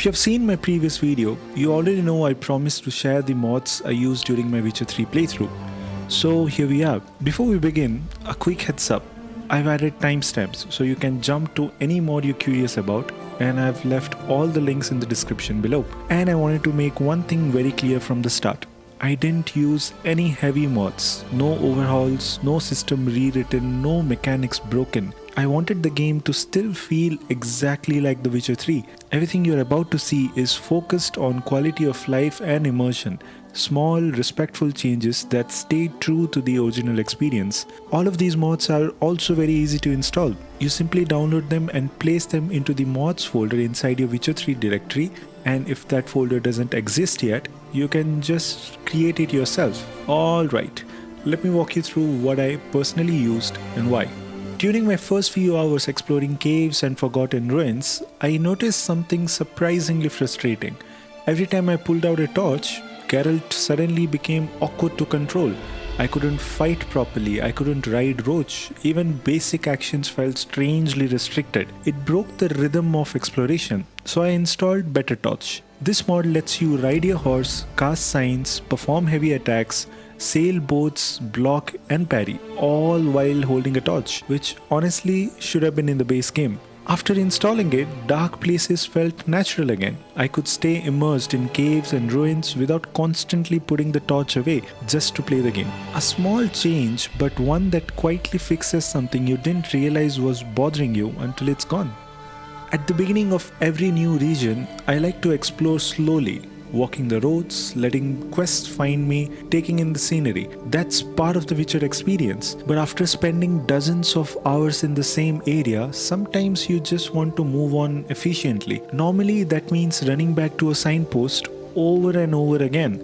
you've seen my previous video, you already know I promised to share the mods I used during my Witcher 3 playthrough. So here we are. Before we begin, a quick heads up. I've added timestamps so you can jump to any mod you're curious about, and I've left all the links in the description below. And I wanted to make one thing very clear from the start. I didn't use any heavy mods, no overhauls, no system rewritten, no mechanics broken. I wanted the game to still feel exactly like The Witcher 3. Everything you're about to see is focused on quality of life and immersion. Small, respectful changes that stay true to the original experience. All of these mods are also very easy to install. You simply download them and place them into the mods folder inside your Witcher 3 directory, and if that folder doesn't exist yet, you can just create it yourself. Alright, let me walk you through what I personally used and why. During my first few hours exploring caves and forgotten ruins, I noticed something surprisingly frustrating. Every time I pulled out a torch, Geralt suddenly became awkward to control. I couldn't fight properly, I couldn't ride Roach, even basic actions felt strangely restricted. It broke the rhythm of exploration, so I installed Better Torch. This mod lets you ride your horse, cast signs, perform heavy attacks, sail boats, block and parry, all while holding a torch, which honestly should have been in the base game. After installing it, dark places felt natural again. I could stay immersed in caves and ruins without constantly putting the torch away just to play the game. A small change, but one that quietly fixes something you didn't realize was bothering you until it's gone. At the beginning of every new region, I like to explore slowly, walking the roads, letting quests find me, taking in the scenery. That's part of the Witcher experience. But after spending dozens of hours in the same area, sometimes you just want to move on efficiently. Normally that means running back to a signpost over and over again.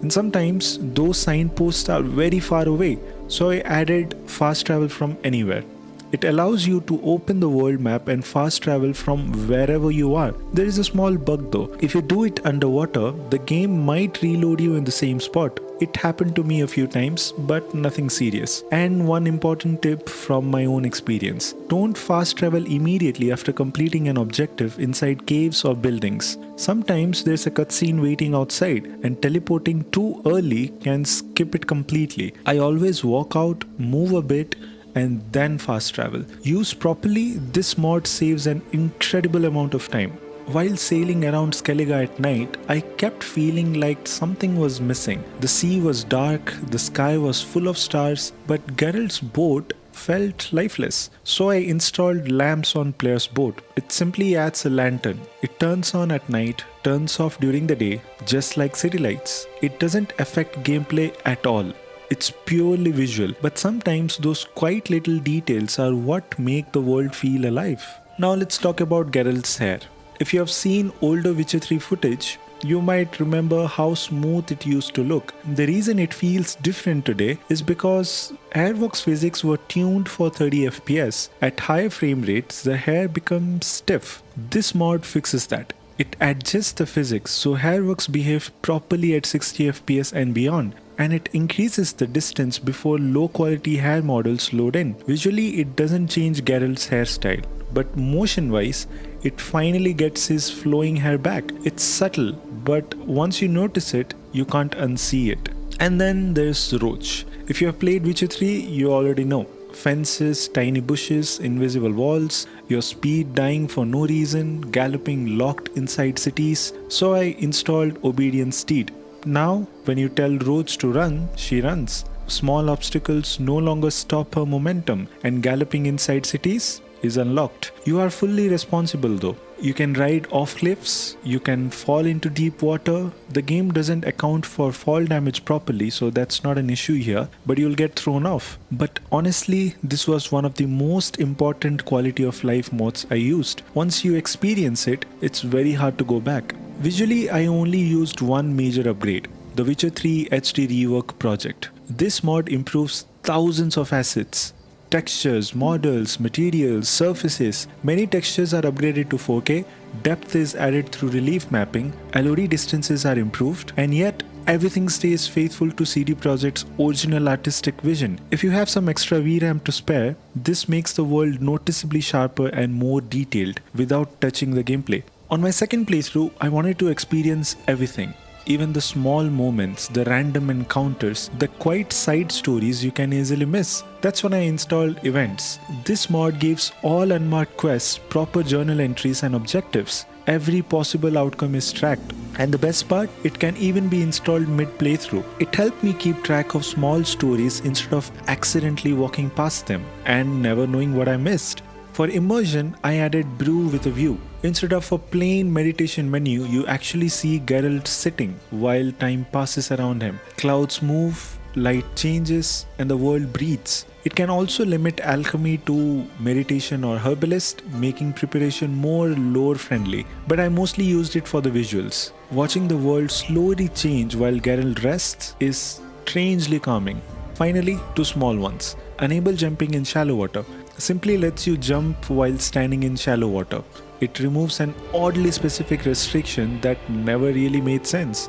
And sometimes those signposts are very far away. So I added fast travel from anywhere. It allows you to open the world map and fast travel from wherever you are. There is a small bug though. If you do it underwater, the game might reload you in the same spot. It happened to me a few times, but nothing serious. And one important tip from my own experience. Don't fast travel immediately after completing an objective inside caves or buildings. Sometimes there's a cutscene waiting outside, and teleporting too early can skip it completely. I always walk out, move a bit, and then fast travel. Used properly, this mod saves an incredible amount of time. While sailing around Skellige at night, I kept feeling like something was missing. The sea was dark, the sky was full of stars, but Geralt's boat felt lifeless. So I installed lamps on player's boat. It simply adds a lantern. It turns on at night, turns off during the day, just like city lights. It doesn't affect gameplay at all. It's purely visual, but sometimes those quiet little details are what make the world feel alive. Now let's talk about Geralt's hair. If you have seen older Witcher 3 footage, you might remember how smooth it used to look. The reason it feels different today is because Hairworks physics were tuned for 30 FPS. At higher frame rates, the hair becomes stiff. This mod fixes that. It adjusts the physics so Hairworks behave properly at 60 FPS and beyond. And it increases the distance before low quality hair models load in. Visually it doesn't change Geralt's hairstyle, but motion wise it finally gets his flowing hair back. It's subtle, but once you notice it, you can't unsee it. And then there's Roach. If you have played Witcher 3, you already know. Fences, tiny bushes, invisible walls, your speed dying for no reason, galloping locked inside cities. So I installed Obedient Steed. Now, when you tell Roach to run, she runs. Small obstacles no longer stop her momentum, and galloping inside cities is unlocked. You are fully responsible though. You can ride off cliffs, you can fall into deep water. The game doesn't account for fall damage properly, so that's not an issue here, but you'll get thrown off. But honestly, this was one of the most important quality of life mods I used. Once you experience it, it's very hard to go back. Visually, I only used one major upgrade, the Witcher 3 HD Rework project. This mod improves thousands of assets. Textures, models, materials, surfaces. Many textures are upgraded to 4K, depth is added through relief mapping, LOD distances are improved, and yet everything stays faithful to CD Projekt's original artistic vision. If you have some extra VRAM to spare, this makes the world noticeably sharper and more detailed without touching the gameplay. On my second playthrough, I wanted to experience everything. Even the small moments, the random encounters, the quiet side stories you can easily miss. That's when I installed events. This mod gives all unmarked quests proper journal entries and objectives. Every possible outcome is tracked. And the best part, it can even be installed mid-playthrough. It helped me keep track of small stories instead of accidentally walking past them and never knowing what I missed. For immersion, I added Brew with a view. Instead of a plain meditation menu, you actually see Geralt sitting while time passes around him. Clouds move, light changes, and the world breathes. It can also limit alchemy to meditation or herbalist, making preparation more lore friendly, but I mostly used it for the visuals. Watching the world slowly change while Geralt rests is strangely calming. Finally, two small ones. Enable jumping in shallow water. Simply lets you jump while standing in shallow water. It removes an oddly specific restriction that never really made sense.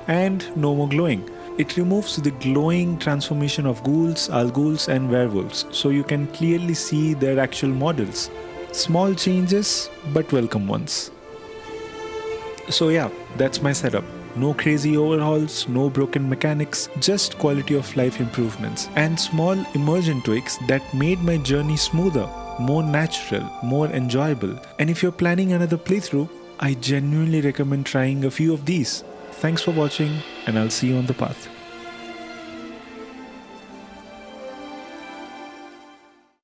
And no more glowing. It removes the glowing transformation of ghouls, alguls and werewolves, so you can clearly see their actual models. Small changes, but welcome ones. So yeah, that's my setup. No crazy overhauls, no broken mechanics, just quality of life improvements and small immersion tweaks that made my journey smoother, more natural, more enjoyable. And if you're planning another playthrough, I genuinely recommend trying a few of these. Thanks for watching, and I'll see you on the path.